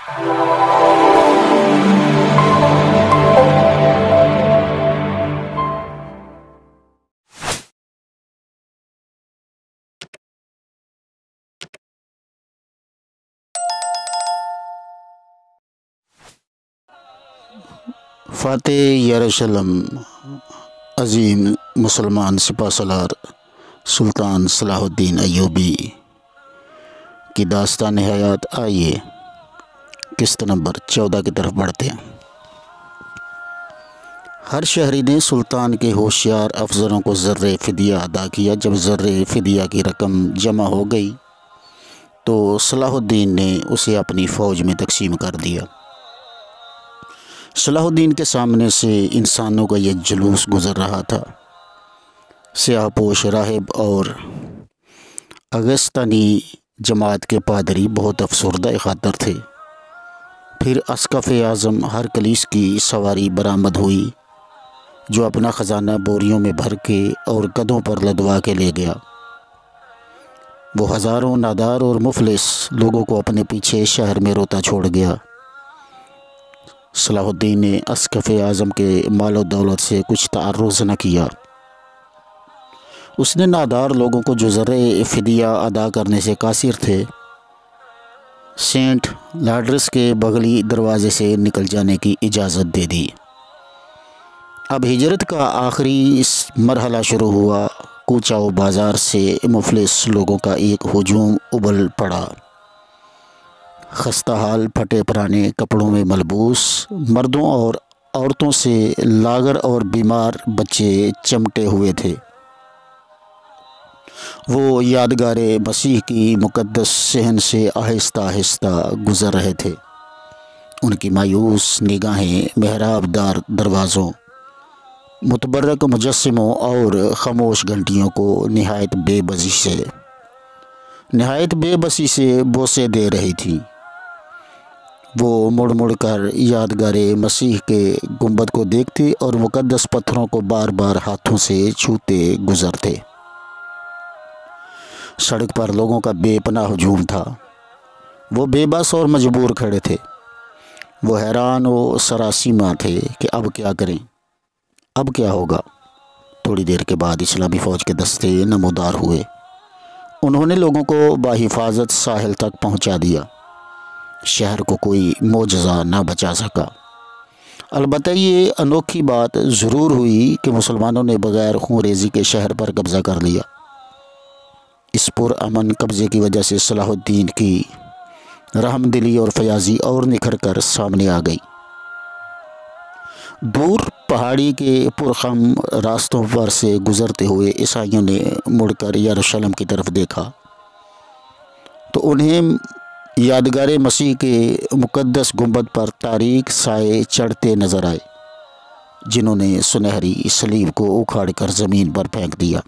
فاتح یروشلم عظیم مسلمان سپہ سالار سلطان صلاح الدین ایوبی کی داستان حیات۔ آئیے قسط نمبر 14 کی طرف بڑھتے ہیں۔ ہر شہری نے سلطان کے ہوشیار افسروں کو زر فدیہ ادا کیا۔ جب زر فدیہ کی رقم جمع ہو گئی تو صلاح الدین نے اسے اپنی فوج میں تقسیم کر دیا۔ صلاح الدین کے سامنے سے انسانوں کا یہ جلوس گزر رہا تھا۔ سیاہ پوش راہب اور اگستانی جماعت کے پادری بہت افسردہ خاطر تھے۔ پھر اسقف اعظم ہرکلیس کی سواری برآمد ہوئی جو اپنا خزانہ بوریوں میں بھر کے اور گدھوں پر لدوا کے لے گیا۔ وہ ہزاروں نادار اور مفلس لوگوں کو اپنے پیچھے شہر میں روتا چھوڑ گیا۔ صلاح الدین نے اسقف اعظم کے مال و دولت سے کچھ تعرض نہ کیا۔ اس نے نادار لوگوں کو جو زر فدیہ ادا کرنے سے قاصر تھے سینٹ لاڈرس کے بغلی دروازے سے نکل جانے کی اجازت دے دی۔ اب ہجرت کا آخری مرحلہ شروع ہوا۔ کوچہ و بازار سے مفلس لوگوں کا ایک ہجوم ابل پڑا۔ خستہ حال پھٹے پرانے کپڑوں میں ملبوس مردوں اور عورتوں سے لاغر اور بیمار بچے چمٹے ہوئے تھے۔ وہ یادگار مسیح کی مقدس صحن سے آہستہ آہستہ گزر رہے تھے۔ ان کی مایوس نگاہیں محراب دار دروازوں، متبرک مجسموں اور خاموش گھنٹیوں کو نہایت بے بسی سے بوسے دے رہی تھیں۔ وہ مڑ مڑ کر یادگار مسیح کے گنبد کو دیکھتے اور مقدس پتھروں کو بار بار ہاتھوں سے چھوتے گزرتے۔ سڑک پر لوگوں کا بے پناہ ہجوم تھا۔ وہ بے بس اور مجبور کھڑے تھے۔ وہ حیران و سراسیمہ تھے کہ اب کیا کریں، اب کیا ہوگا۔ تھوڑی دیر کے بعد اسلامی فوج کے دستے نمودار ہوئے۔ انہوں نے لوگوں کو بحفاظت ساحل تک پہنچا دیا۔ شہر کو کوئی معجزہ نہ بچا سکا۔ البتہ یہ انوکھی بات ضرور ہوئی کہ مسلمانوں نے بغیر خون ریزی کے شہر پر قبضہ کر لیا۔ اس پرامن قبضے کی وجہ سے صلاح الدین کی رحم دلی اور فیاضی اور نکھر کر سامنے آ گئی۔ دور پہاڑی کے پرخم راستوں پر سے گزرتے ہوئے عیسائیوں نے مڑ کر یروشلم کی طرف دیکھا تو انہیں یادگار مسیح کے مقدس گنبد پر تاریک سائے چڑھتے نظر آئے، جنہوں نے سنہری صلیب کو اکھاڑ کر زمین پر پھینک دیا۔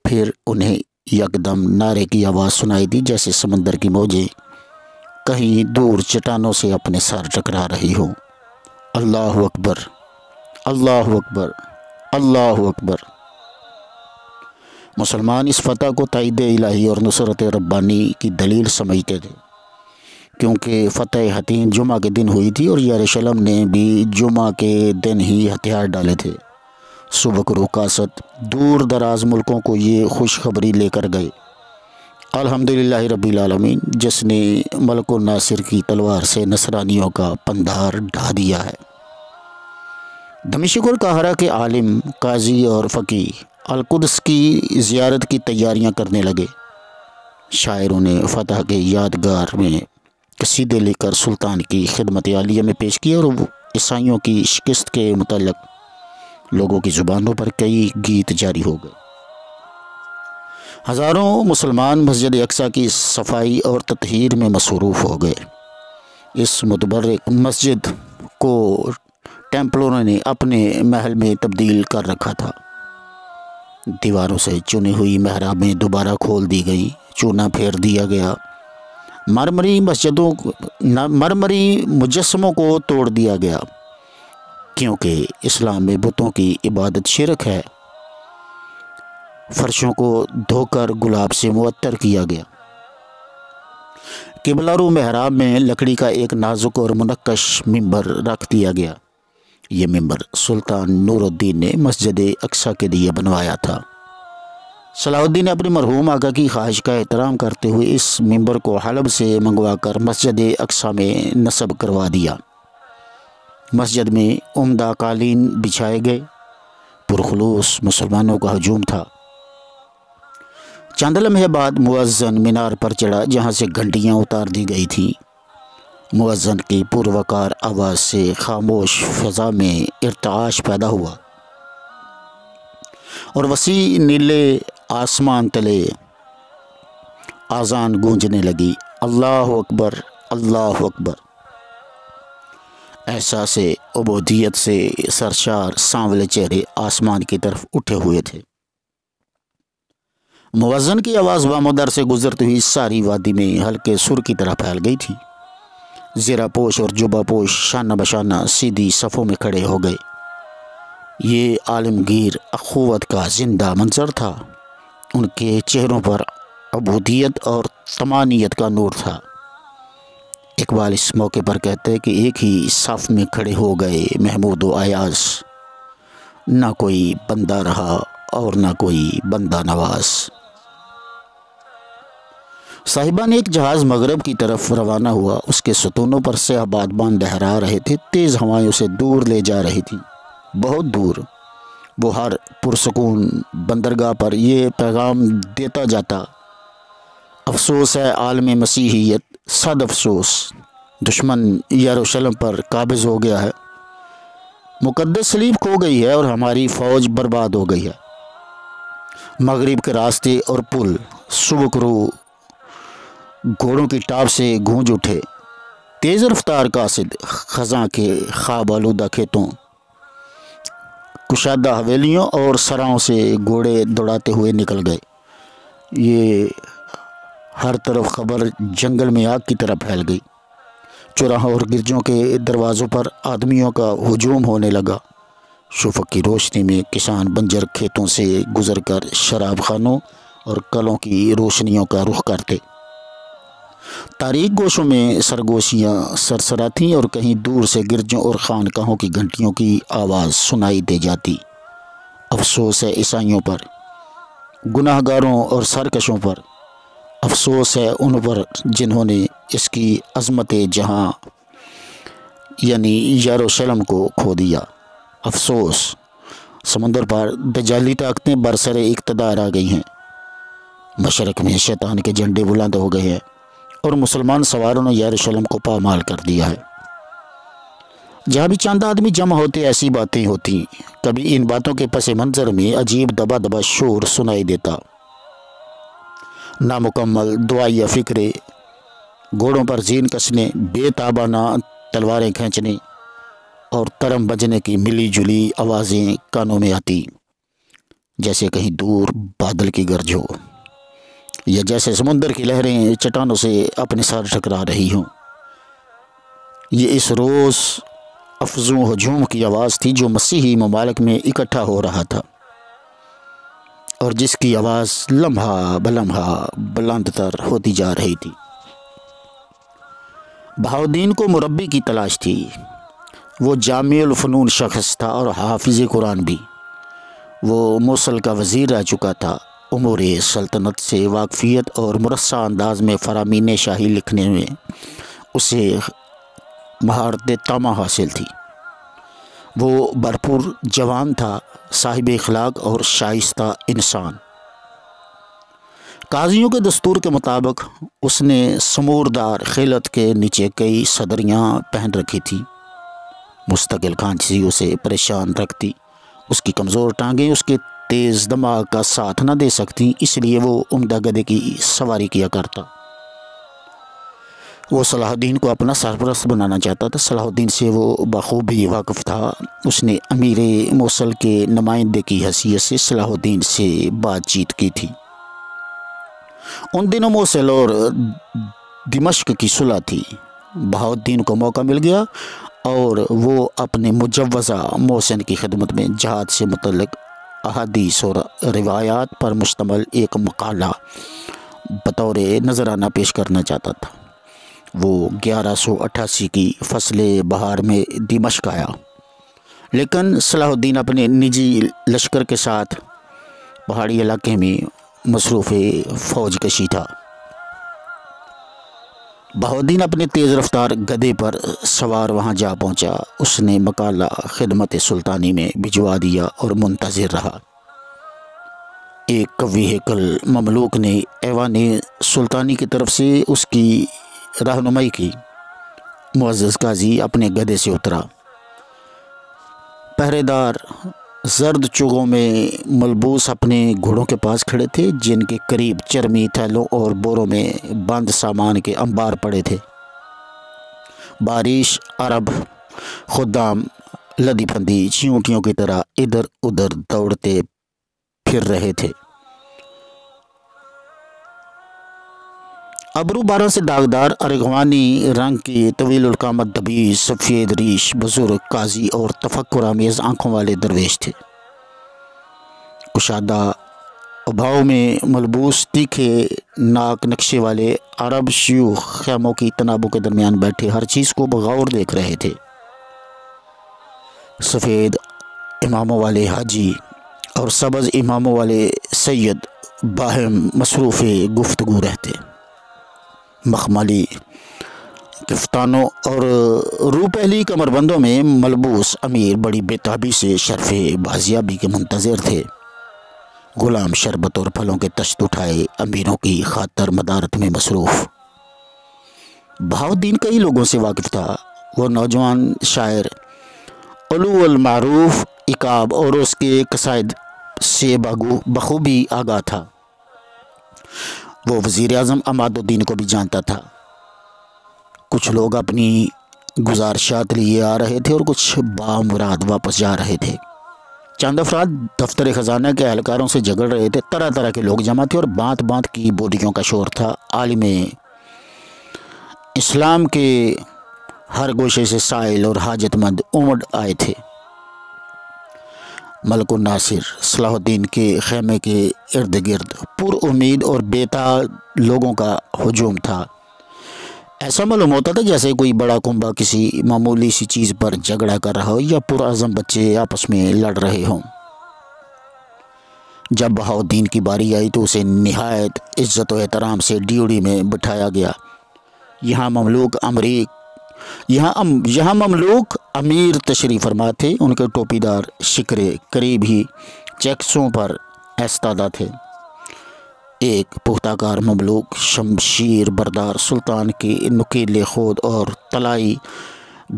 پھر انہیں یکدم نعرے کی آواز سنائی دی، جیسے سمندر کی موجیں کہیں دور چٹانوں سے اپنے سر ٹکرا رہی ہوں۔ اللہ اکبر، اللہ اکبر، اللہ اکبر۔ مسلمان اس فتح کو تائید الہی اور نصرت ربانی کی دلیل سمجھتے تھے، کیونکہ فتح حتیم جمعہ کے دن ہوئی تھی اور یروشلم نے بھی جمعہ کے دن ہی ہتھیار ڈالے تھے۔ سبک روح قاصد دور دراز ملکوں کو یہ خوشخبری لے کر گئے۔ الحمدللہ رب العالمین، جس نے ملک الناصر کی تلوار سے نصرانیوں کا پندھار ڈھا دیا ہے۔ دمشق اور قاہرہ کے عالم، قاضی اور فقیہ القدس کی زیارت کی تیاریاں کرنے لگے۔ شاعروں نے فتح کے یادگار میں قصیدے لے کر سلطان کی خدمت عالیہ میں پیش کیے اور عیسائیوں کی شکست کے متعلق لوگوں کی زبانوں پر کئی گیت جاری ہو گئے۔ ہزاروں مسلمان مسجد اقصیٰ کی صفائی اور تطہیر میں مصروف ہو گئے۔ اس متبرک مسجد کو ٹیمپلروں نے اپنے محل میں تبدیل کر رکھا تھا۔ دیواروں سے چنی ہوئی محرابیں دوبارہ کھول دی گئی، چونا پھیر دیا گیا، مرمری مجسموں کو توڑ دیا گیا، کیونکہ اسلام میں بتوں کی عبادت شرک ہے۔ فرشوں کو دھو کر گلاب سے معطر کیا گیا۔ قبلہ رو محراب میں لکڑی کا ایک نازک اور منقش ممبر رکھ دیا گیا۔ یہ ممبر سلطان نور الدین نے مسجد اقصیٰ کے لیے بنوایا تھا۔ صلاح الدین نے اپنے مرحوم آقا کی خواہش کا احترام کرتے ہوئے اس ممبر کو حلب سے منگوا کر مسجد اقصیٰ میں نصب کروا دیا۔ مسجد میں عمدہ قالین بچھائے گئے۔ پرخلوص مسلمانوں کا ہجوم تھا۔ چند لمحے بعد مؤذن مینار پر چڑھا جہاں سے گھنٹیاں اتار دی گئی تھیں۔ مؤذن کی پروقار آواز سے خاموش فضا میں ارتعاش پیدا ہوا اور وسیع نیلے آسمان تلے آذان گونجنے لگی، اللہ اکبر، اللہ اکبر۔ احساس عبودیت سے سرشار سانولے چہرے آسمان کی طرف اٹھے ہوئے تھے۔ مؤذن کی آواز بامودر سے گزرتی ہوئی ساری وادی میں ہلکے سر کی طرح پھیل گئی تھی۔ زیرہ پوش اور جبہ پوش شانہ بشانہ سیدھی صفوں میں کھڑے ہو گئے۔ یہ عالمگیر اخوت کا زندہ منظر تھا۔ ان کے چہروں پر عبودیت اور طمانینت کا نور تھا۔ اقبال اس موقع پر کہتے کہ ایک ہی صف میں کھڑے ہو گئے محمود و ایاز، نہ کوئی بندہ رہا اور نہ کوئی بندہ نواز۔ صاحبان ایک جہاز مغرب کی طرف روانہ ہوا۔ اس کے ستونوں پر سیاہ بادبان لہرا رہے تھے، تیز ہوائیں اسے دور لے جا رہی تھیں، بہت دور۔ وہ ہر پرسکون بندرگاہ پر یہ پیغام دیتا جاتا، افسوس ہے عالم مسیحیت، صد افسوس، دشمن یروشلم پر قابض ہو گیا ہے، مقدس صلیب کھو گئی ہے اور ہماری فوج برباد ہو گئی ہے۔ مغرب کے راستے اور پل سبک رو گھوڑوں کی ٹاپ سے گونج اٹھے۔ تیز رفتار قاصد خزاں کے خواب آلودہ کھیتوں، کشادہ حویلیوں اور سراؤں سے گھوڑے دوڑاتے ہوئے نکل گئے۔ یہ ہر طرف خبر جنگل میں آگ کی طرح پھیل گئی۔ چوراہوں اور گرجوں کے دروازوں پر آدمیوں کا ہجوم ہونے لگا۔ شفق کی روشنی میں کسان بنجر کھیتوں سے گزر کر شراب خانوں اور کلوں کی روشنیوں کا رخ کرتے۔ تاریک گوشوں میں سرگوشیاں سرسراتیں اور کہیں دور سے گرجوں اور خانقاہوں کی گھنٹیوں کی آواز سنائی دے جاتی۔ افسوس ہے عیسائیوں پر، گناہ گاروں اور سرکشوں پر، افسوس ہے ان پر جنہوں نے اس کی عظمت جہاں یعنی یروشلم کو کھو دیا۔ افسوس، سمندر پر دجالی طاقتیں برسر اقتدار آ گئی ہیں۔ مشرق میں شیطان کے جھنڈے بلند ہو گئے ہیں اور مسلمان سواروں نے یروشلم کو پامال کر دیا ہے۔ جہاں بھی چند آدمی جمع ہوتے ایسی باتیں ہوتی۔ کبھی ان باتوں کے پس منظر میں عجیب دبا دبا شور سنائی دیتا، نامکمل دعائیہ فکرے، گھوڑوں پر زین کسنے، بے تابانہ تلواریں کھینچنے اور ترم بجنے کی ملی جلی آوازیں کانوں میں آتی، جیسے کہیں دور بادل کی گرج ہو یا جیسے سمندر کی لہریں چٹانوں سے اپنے ساتھ ٹکرا رہی ہوں۔ یہ اس روز افزوں ہجوم کی آواز تھی جو مسیحی ممالک میں اکٹھا ہو رہا تھا اور جس کی آواز لمحہ بلمحہ بلند تر ہوتی جا رہی تھی۔ بہاؤالدین کو مربی کی تلاش تھی۔ وہ جامع الفنون شخص تھا اور حافظ قرآن بھی۔ وہ موصل کا وزیر رہ چکا تھا۔ امور سلطنت سے واقفیت اور مرصع انداز میں فرامین شاہی لکھنے میں اسے مہارت تامہ حاصل تھی۔ وہ بھرپور جوان تھا، صاحب اخلاق اور شائستہ انسان۔ قاضیوں کے دستور کے مطابق اس نے سموردار خلعت کے نیچے کئی صدریاں پہن رکھی تھی۔ مستقل کھانسی اسے پریشان رکھتی۔ اس کی کمزور ٹانگیں اس کے تیز دماغ کا ساتھ نہ دے سکتی، اس لیے وہ عمدہ گدھے کی سواری کیا کرتا۔ وہ صلاح الدین کو اپنا سرپرست بنانا چاہتا تھا۔ صلاح الدین سے وہ بخوبی واقف تھا۔ اس نے امیر موصل کے نمائندے کی حیثیت سے صلاح الدین سے بات چیت کی تھی۔ ان دنوں موصل اور دمشق کی صلح تھی۔ بہاؤالدین کو موقع مل گیا اور وہ اپنے مجوزہ محسن کی خدمت میں جہاد سے متعلق احادیث اور روایات پر مشتمل ایک مقالہ بطور نذرانہ پیش کرنا چاہتا تھا۔ وہ 1188 کی فصل بہار میں دمشق آیا، لیکن صلاح الدین اپنے نجی لشکر کے ساتھ پہاڑی علاقے میں مصروف فوج کشی تھا۔ بہاؤالدین اپنے تیز رفتار گدھے پر سوار وہاں جا پہنچا۔ اس نے مقالہ خدمت سلطانی میں بھجوا دیا اور منتظر رہا۔ ایک قوی ہیکل مملوک نے ایوان سلطانی کی طرف سے اس کی رہنمائی کی۔ معزز قاضی اپنے گدھے سے اترا۔ پہرے دار زرد چوگوں میں ملبوس اپنے گھوڑوں کے پاس کھڑے تھے، جن کے قریب چرمی تھیلوں اور بوروں میں بند سامان کے انبار پڑے تھے۔ بارش عرب خدام لدی پھندی چیونٹیوں کی طرح ادھر ادھر دوڑتے پھر رہے تھے۔ ابرو بارہ سے داغدار ارغوانی رنگ کی طویل القامت دبیج سفید ریش بزرگ قاضی اور تفکر آمیز آنکھوں والے درویش تھے۔ کشادہ ابھاؤ میں ملبوس تیکھے ناک نقشے والے عرب شیوخ خیموں کی تنابوں کے درمیان بیٹھے ہر چیز کو بغور دیکھ رہے تھے۔ سفید اماموں والے حاجی اور سبز اماموں والے سید باہم مصروف گفتگو رہتے۔ مخملی کفتانوں اور روپہلی کمر بندوں میں ملبوس امیر بڑی بےتابی سے شرف بازیابی کے منتظر تھے۔ غلام شربت اور پھلوں کے تشت اٹھائے امیروں کی خاطر مدارت میں مصروف۔ بہاؤالدین کئی لوگوں سے واقف تھا۔ وہ نوجوان شاعر علو المعروف عقاب اور اس کے قصائد سے بخوبی آگاہ تھا۔ وہ وزیر اعظم عماد الدین کو بھی جانتا تھا۔ کچھ لوگ اپنی گزارشات لیے آ رہے تھے اور کچھ بامراد واپس جا رہے تھے۔ چند افراد دفتر خزانہ کے اہلکاروں سے جھگڑ رہے تھے۔ طرح طرح کے لوگ جمع تھے اور بانت بانت کی بولیوں کا شور تھا۔ عالم اسلام کے ہر گوشے سے سائل اور حاجت مند امڑ آئے تھے۔ ملک الناصر صلاح الدین کے خیمے کے ارد گرد پر امید اور بےتاب لوگوں کا ہجوم تھا۔ ایسا معلوم ہوتا تھا جیسے کوئی بڑا کنبہ کسی معمولی سی چیز پر جھگڑا کر رہا ہو یا پرعزم بچے آپس میں لڑ رہے ہوں۔ جب بہاؤالدین کی باری آئی تو اسے نہایت عزت و احترام سے ڈیوڑی میں بٹھایا گیا۔ یہاں مملوک امیر تشریف فرما تھے۔ ان کے ٹوپی دار شکرے قریب ہی چیکسوں پر ایستادہ تھے۔ ایک پختہ کار مملوک شمشیر بردار سلطان کے نکیلے خود اور طلائی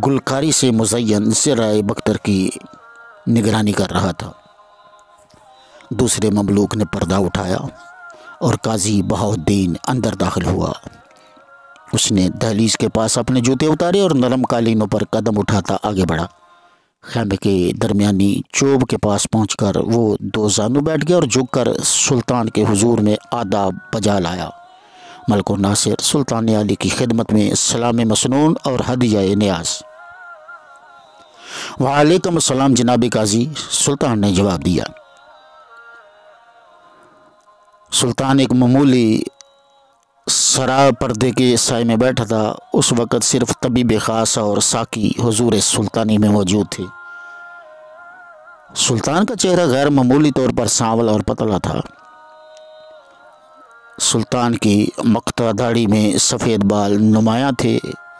گلکاری سے مزین زرعِ بختر کی نگرانی کر رہا تھا۔ دوسرے مملوک نے پردہ اٹھایا اور قاضی بہاؤالدین اندر داخل ہوا۔ اس نے دہلیز کے پاس اپنے جوتے اتارے اور نرم قالینوں پر قدم اٹھاتا آگے بڑھا۔ خیمے کے درمیانی چوب کے پاس پہنچ کر وہ دو زانو بیٹھ گیا اور جھک کر سلطان کے حضور میں آداب بجا لایا۔ ملک الناصر سلطان عالی کی خدمت میں سلام مسنون اور ہدیہ نیاز۔ وعلیکم السلام جناب قاضی، سلطان نے جواب دیا۔ سلطان ایک معمولی سرا پردے کے سائے میں بیٹھا تھا۔ اس وقت صرف طبیب خاص اور ساقی حضور سلطانی میں موجود تھے۔ سلطان کا چہرہ غیر معمولی طور پر سانول اور پتلا تھا۔ سلطان کی مقطع داڑھی میں سفید بال نمایاں تھے۔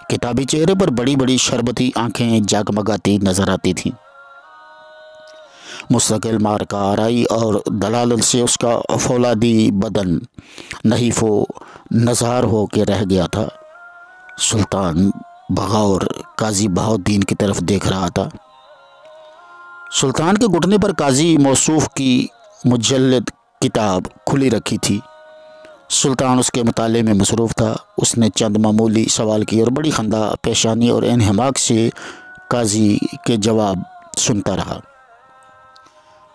کتابی چہرے پر بڑی بڑی شربتی آنکھیں جگمگاتی نظر آتی تھیں۔ مستقل مارکہ آرائی اور دلالل سے اس کا فولادی بدن نحیف و نزار ہو کے رہ گیا تھا۔ سلطان بغور قاضی بہاؤالدین کی طرف دیکھ رہا تھا۔ سلطان کے گھٹنے پر قاضی موصوف کی مجلد کتاب کھلی رکھی تھی۔ سلطان اس کے مطالعے میں مصروف تھا۔ اس نے چند معمولی سوال کیے اور بڑی خندہ پیشانی اور انہماک سے قاضی کے جواب سنتا رہا۔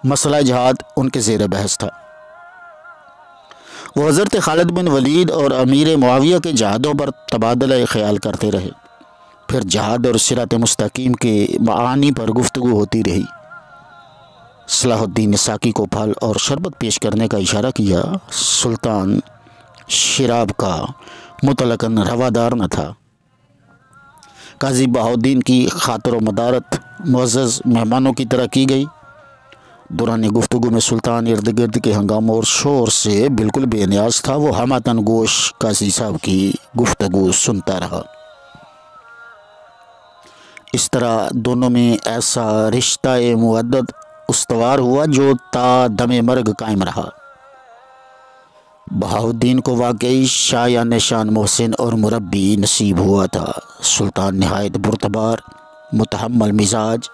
مسئلہ جہاد ان کے زیر بحث تھا۔ وہ حضرت خالد بن ولید اور امیر معاویہ کے جہادوں پر تبادلہ خیال کرتے رہے۔ پھر جہاد اور صراط مستقیم کے معانی پر گفتگو ہوتی رہی۔ صلاح الدین نے ساقی کو پھل اور شربت پیش کرنے کا اشارہ کیا۔ سلطان شراب کا مطلقاً روادار نہ تھا۔ قاضی بہاؤالدین کی خاطر و مدارت معزز مہمانوں کی طرح کی گئی۔ دوران گفتگو میں سلطان ارد گرد کے ہنگاموں اور شور سے بالکل بے نیاز تھا۔ وہ ہمہ گوش قاضی صاحب کی گفتگو سنتا رہا۔ اس طرح دونوں میں ایسا رشتہ مودت استوار ہوا جو تا دم مرگ قائم رہا۔ بہاؤالدین کو واقعی شاہ یا نشان محسن اور مربی نصیب ہوا تھا۔ سلطان نہایت برتبار، متحمل مزاج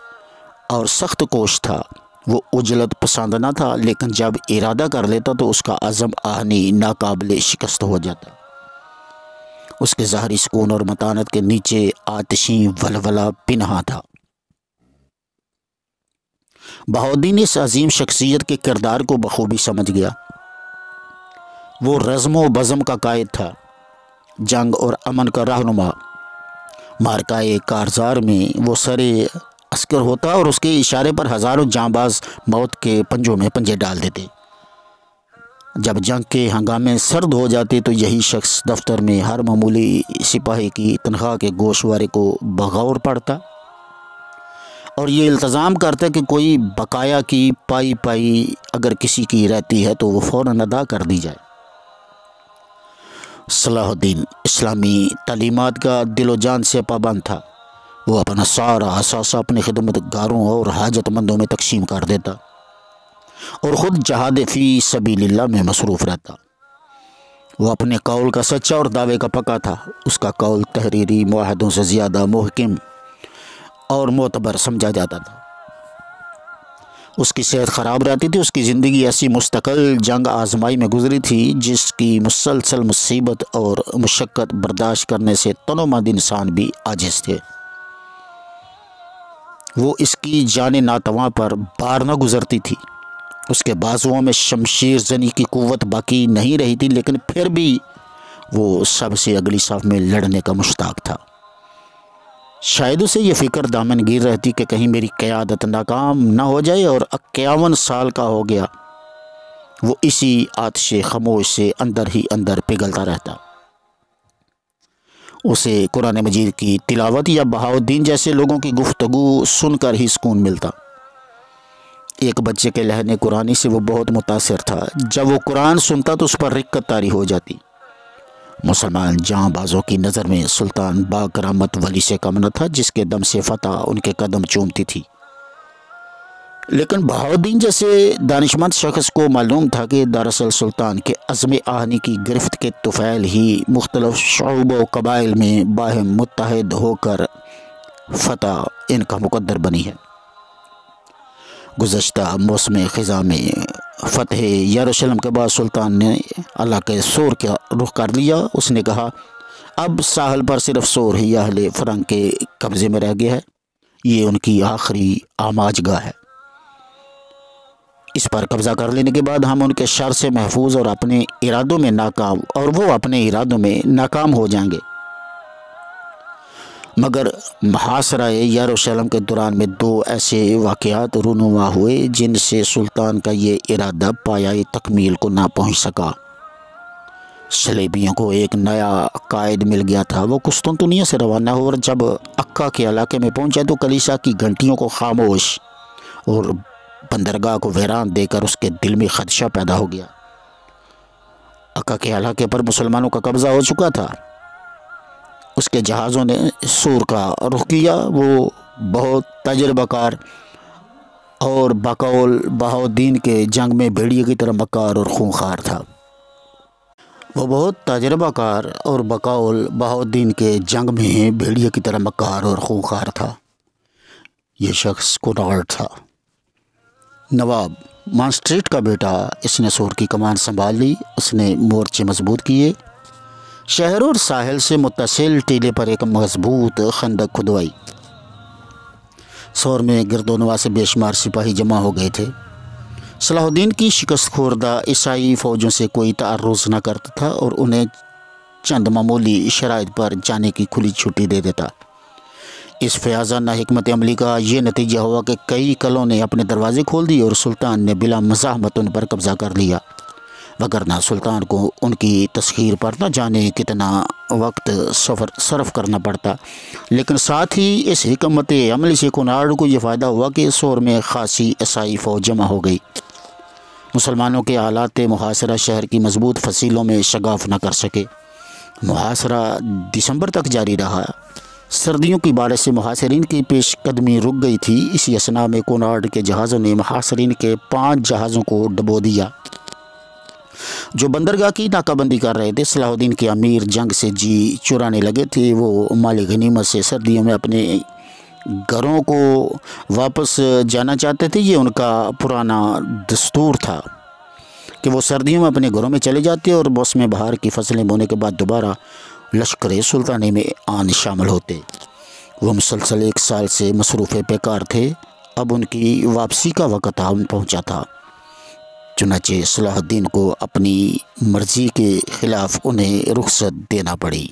اور سخت کوش تھا۔ وہ عجلت پسند نہ تھا، لیکن جب ارادہ کر لیتا تو اس کا عزم آہنی ناقابل شکست ہو جاتا۔ اس کے ظاہری سکون اور متانت کے نیچے آتشیں ولولہ پنہاں تھا۔ بہاؤالدین اس عظیم شخصیت کے کردار کو بخوبی سمجھ گیا۔ وہ رزم و بزم کا قائد تھا، جنگ اور امن کا رہنما۔ مارکائے کارزار میں وہ سرے عسکر ہوتا اور اس کے اشارے پر ہزاروں جانباز موت کے پنجوں میں پنجے ڈال دیتے۔ جب جنگ کے ہنگامے سرد ہو جاتے تو یہی شخص دفتر میں ہر معمولی سپاہی کی تنخواہ کے گوشوارے کو بغور پڑتا اور یہ التزام کرتا کہ کوئی بقایا کی پائی اگر کسی کی رہتی ہے تو وہ فوراً ادا کر دی جائے۔ صلاح الدین اسلامی تعلیمات کا دل و جان سے پابند تھا۔ وہ اپنا سارا اثاثہ اپنے خدمت گاروں اور حاجت مندوں میں تقسیم کر دیتا اور خود جہاد فی سبیل اللہ میں مصروف رہتا۔ وہ اپنے قول کا سچا اور دعوے کا پکا تھا۔ اس کا قول تحریری معاہدوں سے زیادہ محکم اور معتبر سمجھا جاتا تھا۔ اس کی صحت خراب رہتی تھی۔ اس کی زندگی ایسی مستقل جنگ آزمائی میں گزری تھی جس کی مسلسل مصیبت اور مشقت برداشت کرنے سے تن و مند انسان بھی عاجز تھے۔ وہ اس کی جان ناتواں پر بار نہ گزرتی تھی۔ اس کے بازوؤں میں شمشیر زنی کی قوت باقی نہیں رہی تھی، لیکن پھر بھی وہ سب سے اگلی صف میں لڑنے کا مشتاق تھا۔ شاید اسے یہ فکر دامن گیر رہتی کہ کہیں میری قیادت ناکام نہ ہو جائے، اور 51 سال کا ہو گیا وہ اسی آتش خاموش سے اندر ہی اندر پگھلتا رہتا۔ اسے قرآن مجید کی تلاوت یا بہاؤالدین جیسے لوگوں کی گفتگو سن کر ہی سکون ملتا۔ ایک بچے کے لہن قرآنی سے وہ بہت متاثر تھا۔ جب وہ قرآن سنتا تو اس پر رقت طاری ہو جاتی۔ مسلمان جاں بازوں کی نظر میں سلطان با کرامت ولی سے کم نہ تھا، جس کے دم سے فتح ان کے قدم چومتی تھی۔ لیکن بہاؤالدین جیسے دانشمند شخص کو معلوم تھا کہ دراصل سلطان کے عزم آہنی کی گرفت کے طفیل ہی مختلف شعوب و قبائل میں باہم متحد ہو کر فتح ان کا مقدر بنی ہے۔ گزشتہ موسم خزاں میں فتح یروشلم کے بعد سلطان نے اللہ کے سور کا رخ کر لیا۔ اس نے کہا اب ساحل پر صرف سور ہی اہل فرنگ کے قبضے میں رہ گیا ہے، یہ ان کی آخری آماج گاہ ہے۔ اس پر قبضہ کر لینے کے بعد ہم ان کے شر سے محفوظ اور اپنے ارادوں میں ناکام اور وہ اپنے ارادوں میں ناکام ہو جائیں گے۔ مگر محاصرہ یروشلم کے دوران میں 2 ایسے واقعات رونما ہوئے جن سے سلطان کا یہ ارادہ پایۂ تکمیل کو نہ پہنچ سکا۔ صلیبیوں کو ایک نیا قائد مل گیا تھا۔ وہ قسطنطنیہ سے روانہ ہو اور جب عکا کے علاقے میں پہنچا تو کلیسا کی گھنٹیوں کو خاموش اور بندرگاہ کو ویران دے کر اس کے دل میں خدشہ پیدا ہو گیا۔ عکا کے علاقے پر مسلمانوں کا قبضہ ہو چکا تھا۔ اس کے جہازوں نے سور کا رخ کیا۔ وہ بہت تجربہ کار اور بقول بہاؤالدین کے جنگ میں بھیڑیے کی طرح مکار اور خونخوار تھا۔ وہ بہت تجربہ کار اور بقول بہاؤالدین کے جنگ میں بھیڑیے کی طرح مکار اور خونخوار تھا۔ یہ شخص کنارڈ تھا، نواب مانسٹریٹ کا بیٹا۔ اس نے سور کی کمان سنبھال لی۔ اس نے مورچے مضبوط کیے، شہر اور ساحل سے متصل ٹیلے پر ایک مضبوط خندق کھدوائی۔ سور میں گرد و نواح سے بے شمار سپاہی جمع ہو گئے تھے۔ صلاح الدین کی شکست خوردہ عیسائی فوجوں سے کوئی تعرض نہ کرتا تھا اور انہیں چند معمولی شرائط پر جانے کی کھلی چھٹی دے دیتا۔ اس فیاضانہ حکمت عملی کا یہ نتیجہ ہوا کہ کئی قلعوں نے اپنے دروازے کھول دیے اور سلطان نے بلا مزاحمت ان پر قبضہ کر لیا۔ وگرنہ سلطان کو ان کی تسخیر پر نہ جانے کتنا وقت صرف کرنا پڑتا۔ لیکن ساتھ ہی اس حکمت عملی سے کناڈ کو یہ فائدہ ہوا کہ سور میں خاصی عیسائی فوج جمع ہو گئی۔ مسلمانوں کے آلات محاصرہ شہر کی مضبوط فصیلوں میں شگاف نہ کر سکے۔ محاصرہ دسمبر تک جاری رہا۔ سردیوں کی بارش سے محاصرین کی پیش قدمی رک گئی تھی۔ اسی اثناء میں کناڈ کے جہازوں نے محاصرین کے 5 جہازوں کو ڈبو دیا جو بندرگاہ کی ناکہ بندی کر رہے تھے۔ صلاح الدین کے امیر جنگ سے جی چرانے لگے تھے۔ وہ مال غنیمت سے سردیوں میں اپنے گھروں کو واپس جانا چاہتے تھے۔ یہ ان کا پرانا دستور تھا کہ وہ سردیوں میں اپنے گھروں میں چلے جاتے اور موسم بہار کی فصلیں بونے کے بعد دوبارہ لشکر سلطانی میں آن شامل ہوتے۔ وہ مسلسل 1 سال سے مصروف پیکار تھے۔ اب ان کی واپسی کا وقت پہنچا تھا۔ چنانچہ صلاح الدین کو اپنی مرضی کے خلاف انہیں رخصت دینا پڑی۔